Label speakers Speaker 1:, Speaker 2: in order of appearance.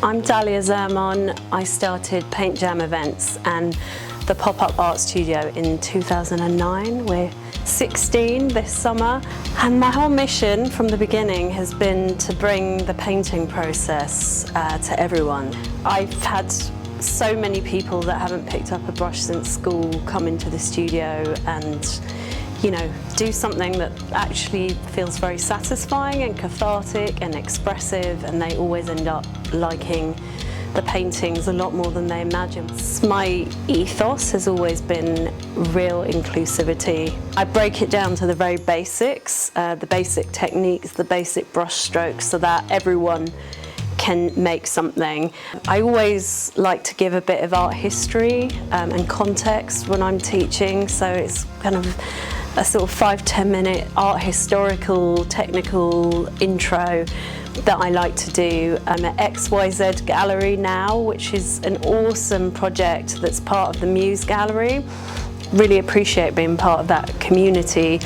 Speaker 1: I'm Dalia Zermon. I started Paint Jam events and the pop-up art studio in 2009. We're 16 this summer, and my whole mission from the beginning has been to bring the painting process to everyone. I've had so many people that haven't picked up a brush since school come into the studio and, you know, do something that actually feels very satisfying and cathartic and expressive, and they always end up liking the paintings a lot more than they imagine. My ethos has always been real inclusivity. I break it down to the very basics, the basic techniques, the basic brush strokes, so that everyone can make something. I always like to give a bit of art history and context when I'm teaching, so it's kind of a sort of 5–10 minute art historical technical intro that I like to do. I'm at XYZ Gallery now, which is an awesome project that's part of the Muse Gallery. Really appreciate being part of that community.